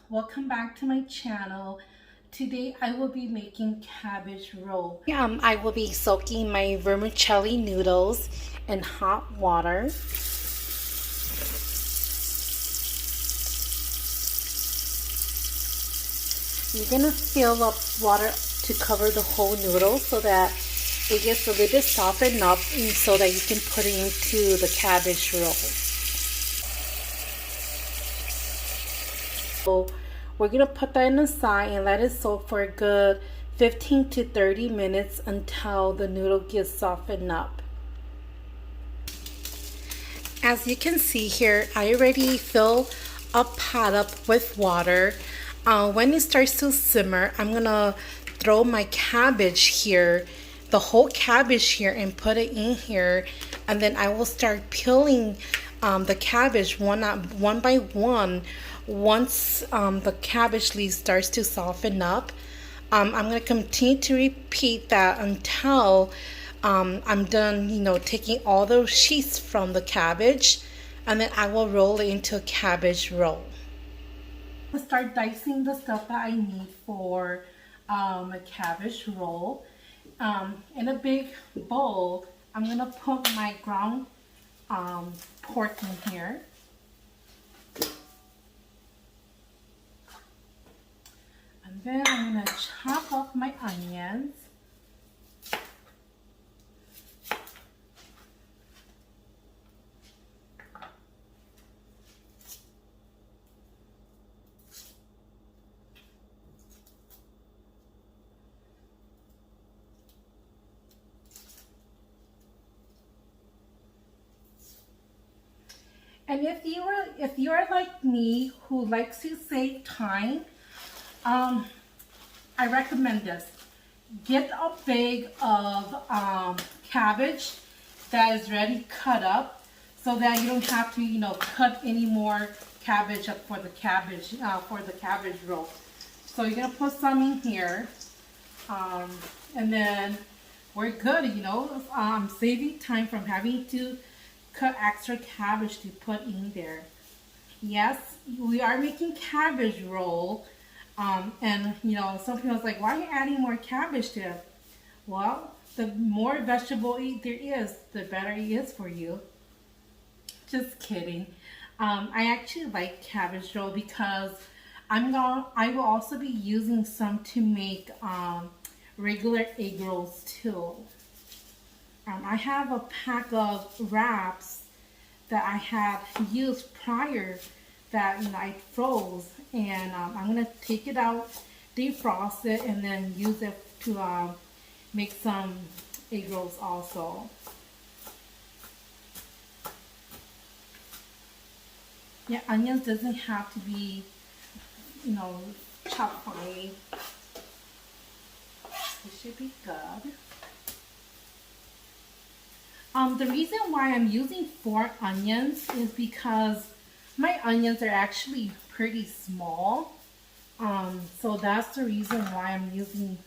welcome back to my channel. Today I will be making cabbage roll. I will be soaking my vermicelli noodles in hot water. You're gonna fill up water to cover the whole noodle so that it gets a little bit softened up and so that you can put it into the cabbage roll. So we're going to put that in the side and let it soak for a good 15 to 30 minutes until the noodle gets softened up. As you can see here, I already filled a pot up with water. When it starts to simmer, I'm going to throw my cabbage here, the whole cabbage here, and put it in here. And then I will start peeling the cabbage one by one. Once the cabbage leaf starts to soften up, I'm going to continue to repeat that until I'm done, taking all those sheets from the cabbage, and then I will roll it into a cabbage roll. I'll start dicing the stuff that I need for a cabbage roll. In a big bowl, I'm going to put my ground pork in here. And then I'm going to chop up my onions. And if you are like me who likes to save time, I recommend this. Get a bag of cabbage that is ready cut up, so that you don't have to, cut any more cabbage up for the cabbage roll. So you're gonna put some in here, and then we're good. Saving time from having to cut extra cabbage to put in there. Yes, we are making cabbage roll. And some people are like, why are you adding more cabbage to it? Well, the more vegetable there is, the better it is for you. Just kidding. I actually like cabbage roll because I will also be using some to make regular egg rolls too. I have a pack of wraps that I had used prior that I froze, and I'm gonna take it out, defrost it, and then use it to make some egg rolls also. Yeah, onions doesn't have to be, chopped fine. It should be good. The reason why I'm using 4 onions is because my onions are actually pretty small. So that's the reason why I'm using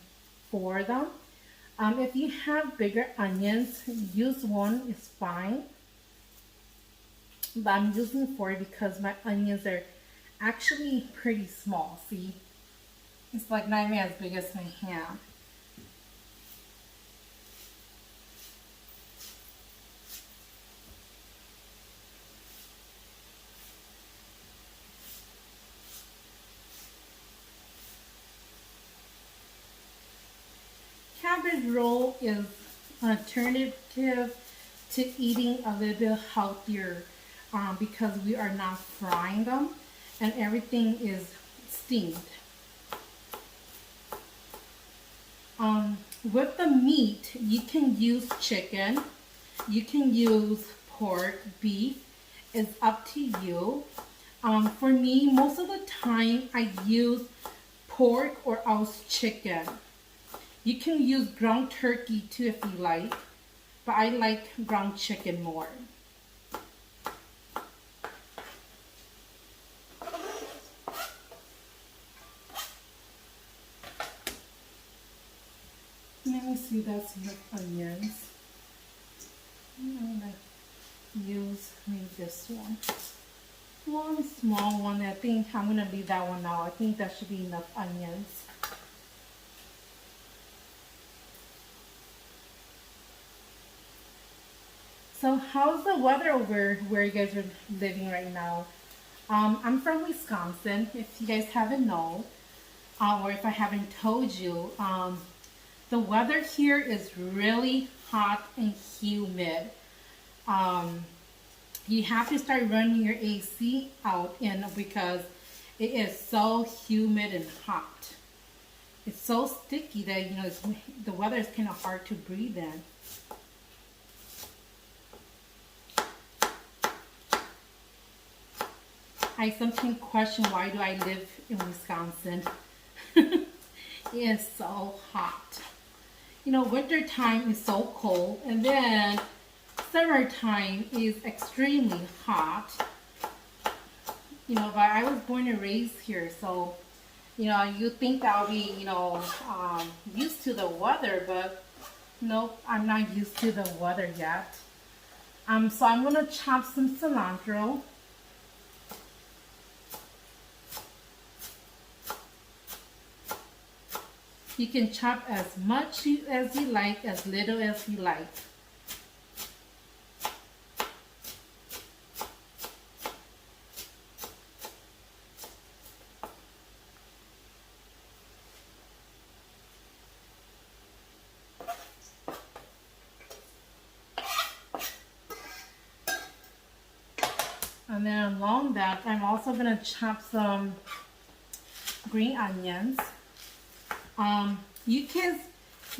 4 of them. If you have bigger onions, use 1 is fine. But I'm using 4 because my onions are actually pretty small. See? It's like not even as big as my hand. Cabbage roll is an alternative to eating a little bit healthier because we are not frying them and everything is steamed. With the meat, you can use chicken, you can use pork, beef, it's up to you. For me, most of the time I use pork or else chicken. You can use ground turkey too if you like, but I like ground chicken more. Let me see, that's enough onions. I'm gonna use maybe this one. One small one. I think I'm gonna leave that one out. I think that should be enough onions. So how's the weather over where you guys are living right now? I'm from Wisconsin, if you guys haven't known, or if I haven't told you. The weather here is really hot and humid. You have to start running your AC out because it is so humid and hot. It's so sticky that, you know, the weather is kind of hard to breathe in. I sometimes question, why do I live in Wisconsin? It is so hot. You know, winter time is so cold, and then summertime is extremely hot. You know, but I was born and raised here, so, you know, you think I'll be, you know, used to the weather, but nope, I'm not used to the weather yet. So I'm gonna chop some cilantro. You can chop as much as you like, as little as you like. And then along that, I'm also going to chop some green onions. You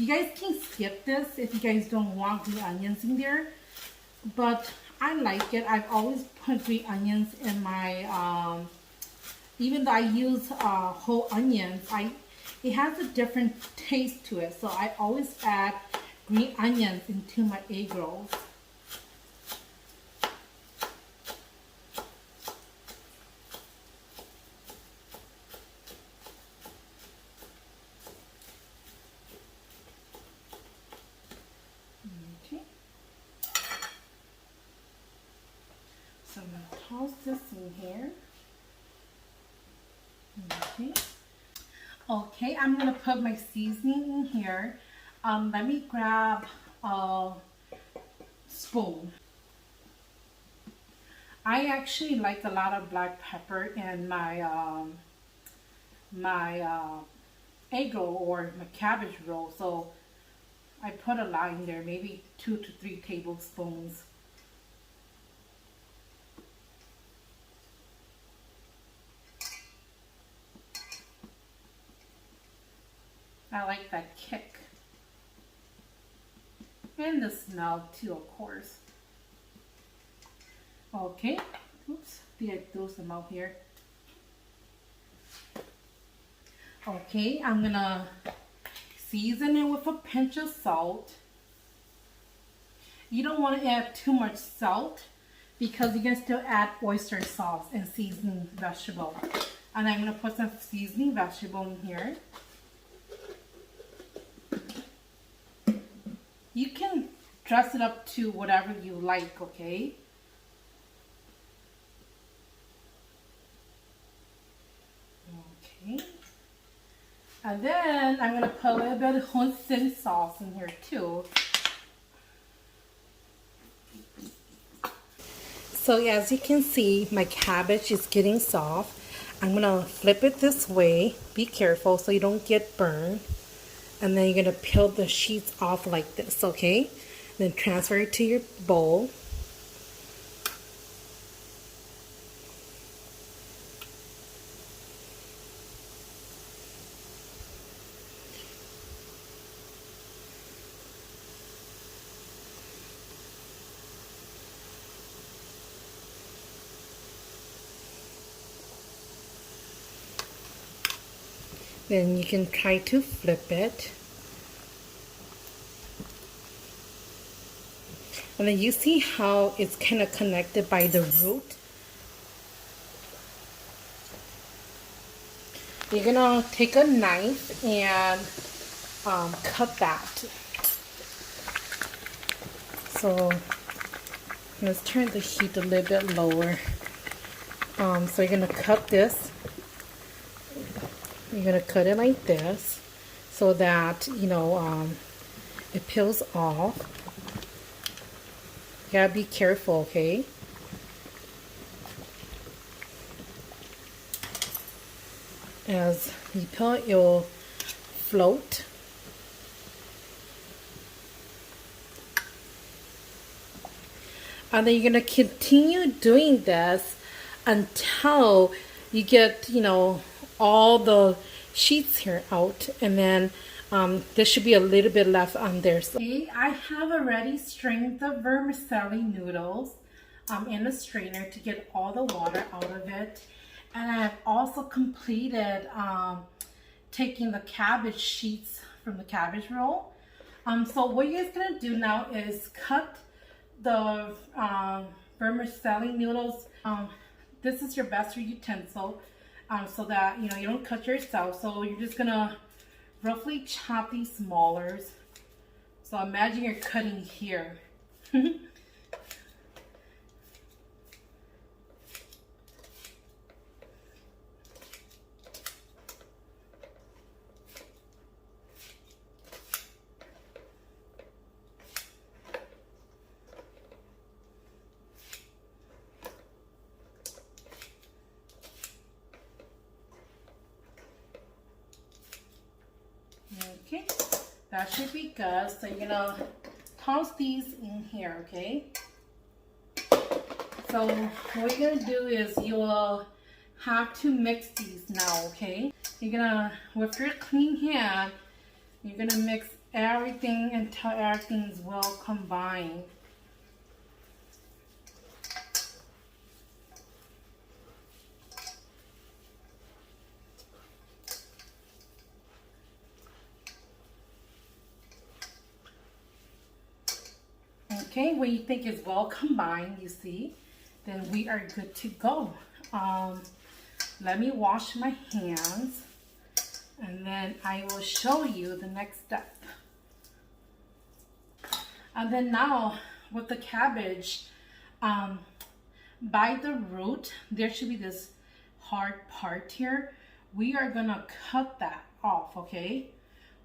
guys can skip this if you guys don't want green onions in there, but I like it. I've always put green onions in my, even though I use whole onions, it has a different taste to it, so I always add green onions into my egg rolls. So I'm going to toss this in here. Okay, I'm going to put my seasoning in here. Let me grab a spoon. I actually like a lot of black pepper in my egg roll or my cabbage roll, so I put a lot in there, maybe 2 to 3 tablespoons. I like that kick. And the smell too, of course. Okay. Oops. I threw some out here. Okay, I'm gonna season it with a pinch of salt. You don't want to add too much salt because you can still add oyster sauce and seasoning vegetable. And I'm gonna put some seasoning vegetable in here. You can dress it up to whatever you like, okay? Okay. And then I'm going to put a little bit of hoisin sauce in here too. So as you can see, my cabbage is getting soft. I'm going to flip it this way. Be careful so you don't get burned. And then you're going to peel the sheets off like this, okay? Then transfer it to your bowl. Then you can try to flip it. And then you see how it's kind of connected by the root. You're gonna take a knife and cut that. So let's turn the heat a little bit lower. So you're gonna cut this. You're gonna cut it like this so that it peels off. You gotta be careful, okay? As you peel it, you'll float. And then you're gonna continue doing this until you get, all the sheets here out, and then there should be a little bit left on there. So, okay, I have already strained the vermicelli noodles in a strainer to get all the water out of it, and I have also completed taking the cabbage sheets from the cabbage roll. So what you're gonna do now is cut the vermicelli noodles. This is your best utensil so that you don't cut yourself. So you're just gonna roughly chop these smaller. So imagine you're cutting here. Okay, that should be good. So you're gonna toss these in here, okay? So what you're gonna do is you will have to mix these now, okay? You're gonna, with your clean hand, you're gonna mix everything until everything is well combined. Okay, when you think it's well combined, you see, then we are good to go. Let me wash my hands, and then I will show you the next step. And then now, with the cabbage, by the root, there should be this hard part here. We are gonna cut that off, okay?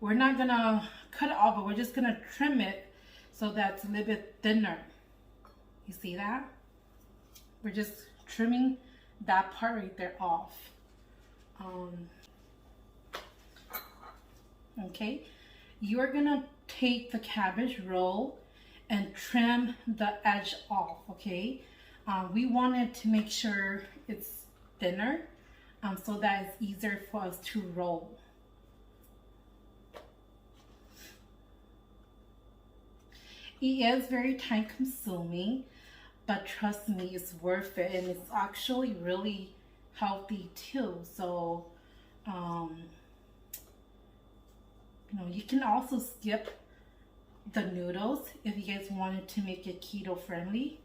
We're not gonna cut it off, but we're just gonna trim it so that's a little bit thinner. You see that? We're just trimming that part right there off. Okay, you are gonna take the cabbage roll and trim the edge off, okay? We wanted to make sure it's thinner so that it's easier for us to roll. It is very time consuming, but trust me, it's worth it, and it's actually really healthy too. So, you can also skip the noodles if you guys wanted to make it keto friendly.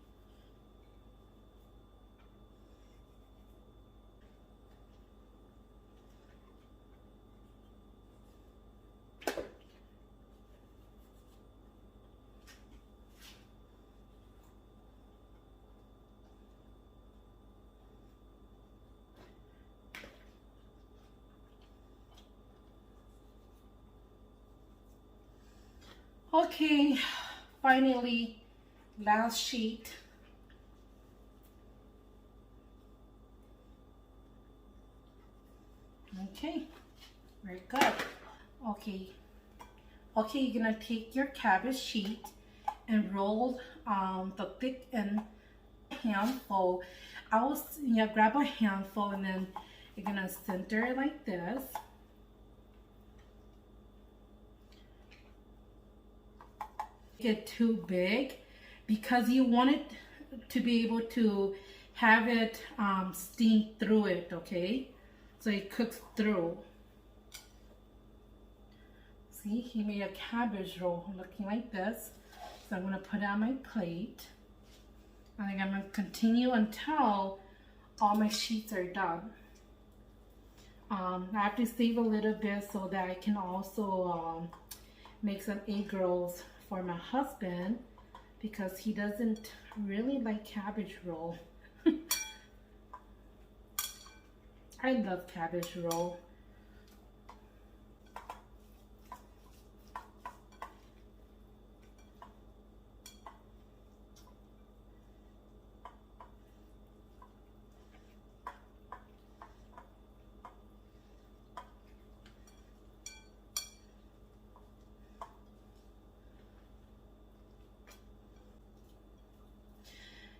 Okay, finally, last sheet. Okay, very good. Okay, you're gonna take your cabbage sheet and roll the thick end handful. I will grab a handful, and then you're gonna center it like this. Get too big because you want it to be able to have it steam through it, okay? So it cooks through. See, he made a cabbage roll looking like this. So I'm gonna put it on my plate. I think I'm gonna continue until all my sheets are done. I have to save a little bit so that I can also make some egg rolls for my husband because he doesn't really like cabbage roll. I love cabbage roll.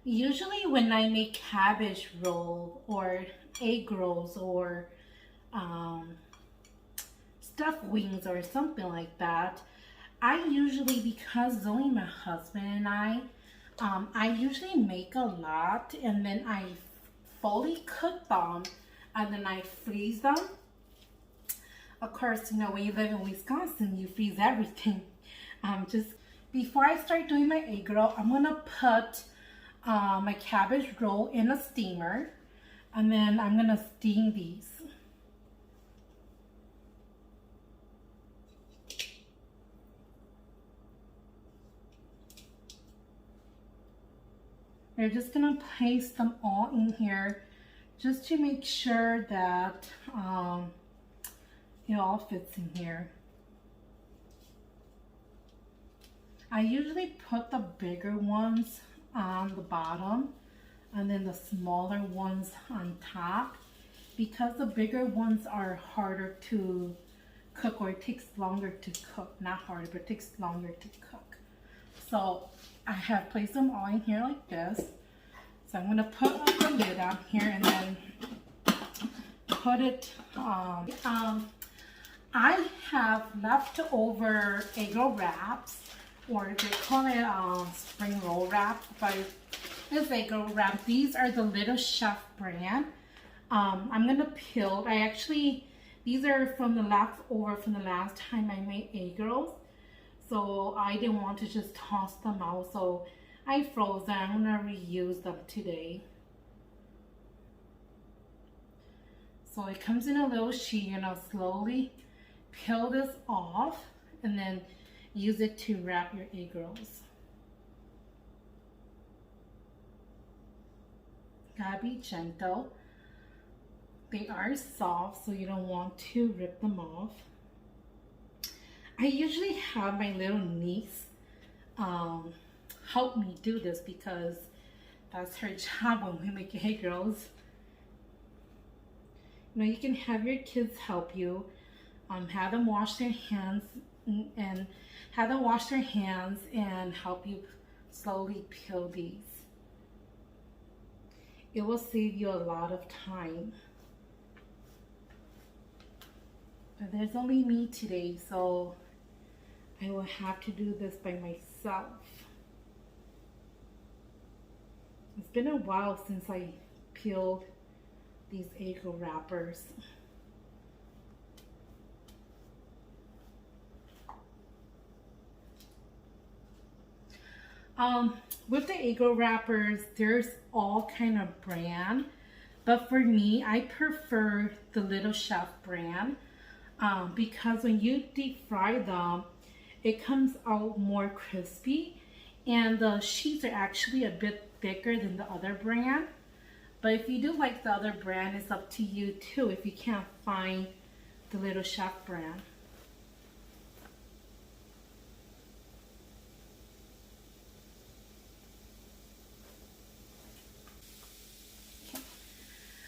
Usually when I make cabbage roll or egg rolls or stuffed wings or something like that, I usually, because Zoe, my husband, and I usually make a lot and then I fully cook them and then I freeze them. Of course, you know, when you live in Wisconsin, you freeze everything. Just before I start doing my egg roll, I'm gonna put my cabbage roll in a steamer and then I'm gonna steam these. We're just gonna place them all in here just to make sure that it all fits in here. I usually put the bigger ones on the bottom and then the smaller ones on top because the bigger ones are harder to cook, or it takes longer to cook. Not harder, but it takes longer to cook. So I have placed them all in here like this. So I'm gonna put the lid on here and then put it I have leftover Eggrolls wraps, or they call it spring roll wrap, but it's Eggrolls wrap. These are the Little Chef brand. I'm gonna peel. These are from the leftover from the last time I made Eggrolls, so I didn't want to just toss them out, so I froze them. I'm gonna reuse them today. So it comes in a little sheet, and I'll slowly peel this off and then use it to wrap your egg rolls. Gotta be gentle. They are soft, so you don't want to rip them off. I usually have my little niece help me do this because that's her job when we make egg rolls. You know, you can have your kids help you. Have them wash their hands and help you slowly peel these. It will save you a lot of time. But there's only me today, so I will have to do this by myself. It's been a while since I peeled these Eggrolls wrappers. With the Eggrolls wrappers, there's all kind of brand, but for me, I prefer the Little Chef brand because when you deep fry them, it comes out more crispy, and the sheets are actually a bit thicker than the other brand. But if you do like the other brand, it's up to you too if you can't find the Little Chef brand.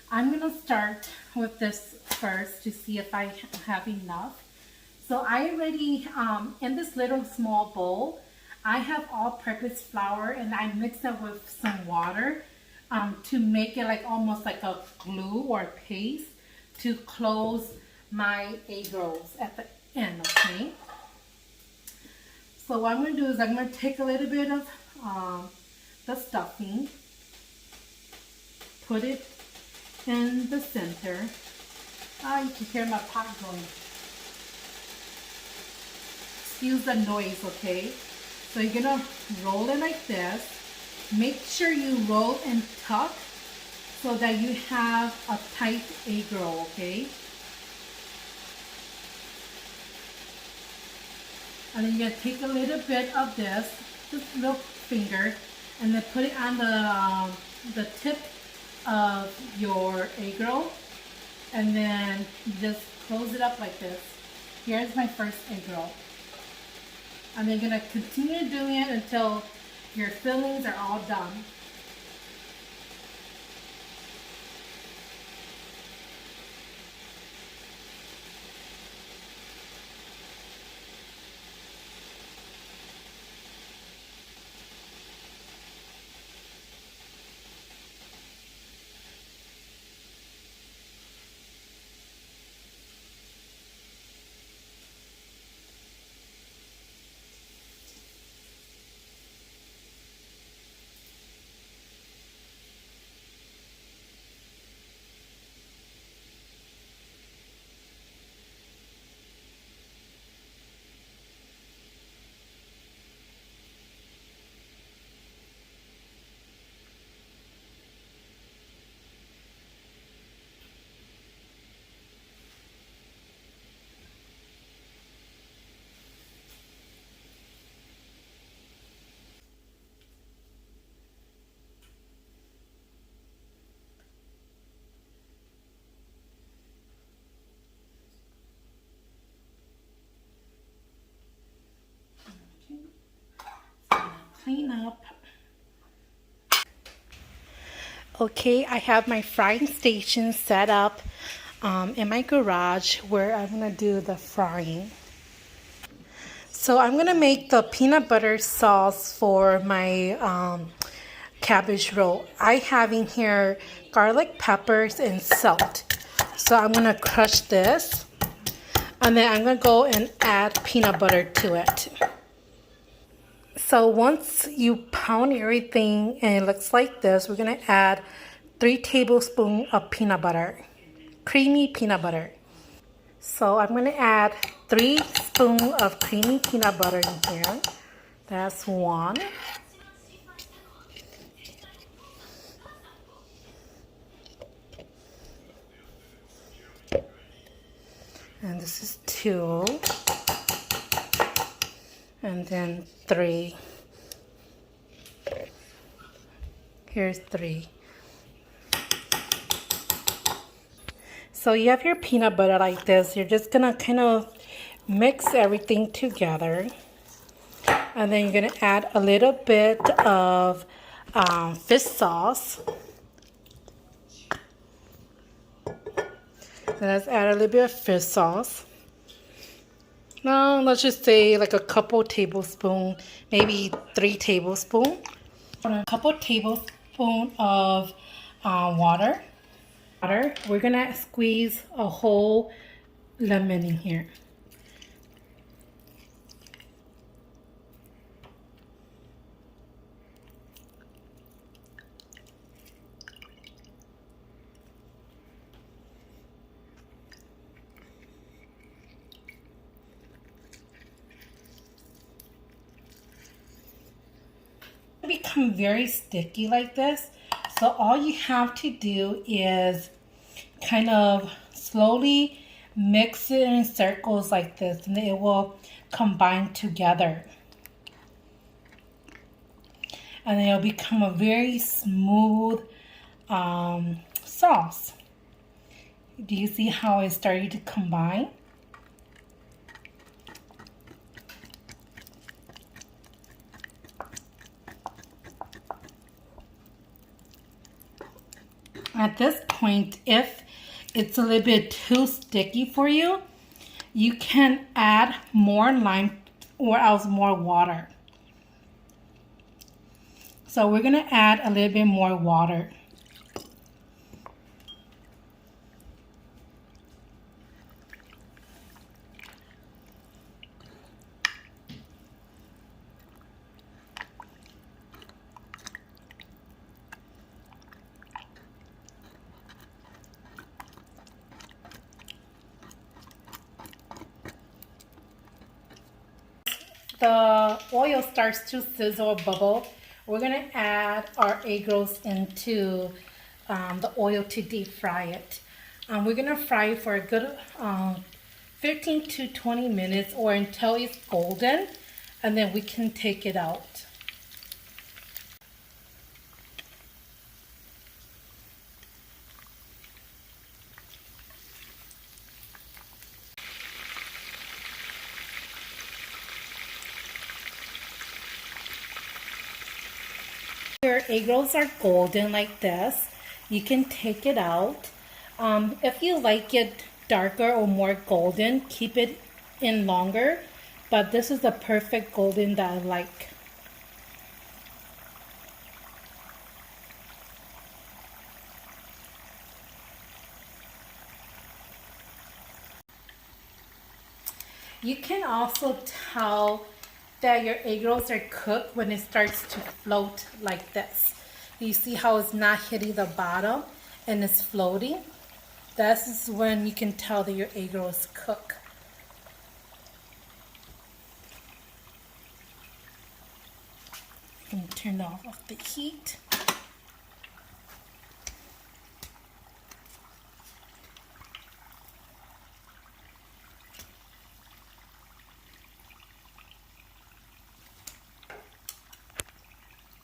I'm gonna start with this first to see if I have enough. So I already, in this little small bowl, I have all-purpose flour and I mix it with some water to make it like almost like a glue or paste to close my egg rolls at the end, okay? So what I'm gonna do is I'm gonna take a little bit of the stuffing, put it in the center. You can hear my pot going. Excuse the noise, okay? So you're gonna roll it like this. Make sure you roll and tuck so that you have a tight egg roll, okay? And then you're gonna take a little bit of this, just little finger, and then put it on the tip of your egg roll, And then you just close it up like this. Here's my first egg roll. And you're gonna continue doing it until your fillings are all done. Clean up. Okay, I have my frying station set up in my garage where I'm gonna do the frying. So I'm gonna make the peanut butter sauce for my cabbage roll. I have in here garlic, peppers, and salt. So I'm gonna crush this, and then I'm gonna go and add peanut butter to it. So once you pound everything and it looks like this, we're gonna add 3 tablespoons of peanut butter, creamy peanut butter. So I'm gonna add 3 spoons of creamy peanut butter in here. That's 1. And this is 2. And then 3. Here's 3. So you have your peanut butter like this. You're just gonna kind of mix everything together. And then you're gonna add a little bit of fish sauce. Let's add a little bit of fish sauce. Now let's just say like a couple tablespoons, maybe 3 tablespoons. A couple tablespoons of water. We're gonna squeeze a whole lemon in here. Become very sticky like this, so all you have to do is kind of slowly mix it in circles like this, and it will combine together, and then it'll become a very smooth sauce. Do you see how it's starting to combine? At this point, if it's a little bit too sticky for you, you can add more lime or else more water. So we're gonna add a little bit more water. The oil starts to sizzle or bubble, we're gonna add our egg rolls into the oil to deep fry it. We're gonna fry it for a good 15 to 20 minutes or until it's golden, and then we can take it out. Your egg rolls are golden like this, you can take it out. If you like it darker or more golden, keep it in longer, but this is the perfect golden that I like. You can also tell that your egg rolls are cooked when it starts to float like this. You see how it's not hitting the bottom and it's floating? This is when you can tell that your egg roll is cooked. And turn off the heat.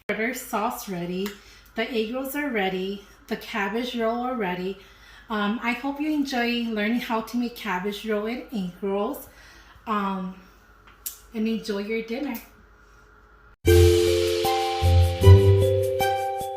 Starter sauce ready. The egg rolls are ready. The cabbage roll are ready. I hope you enjoy learning how to make cabbage roll and egg rolls. And enjoy your dinner.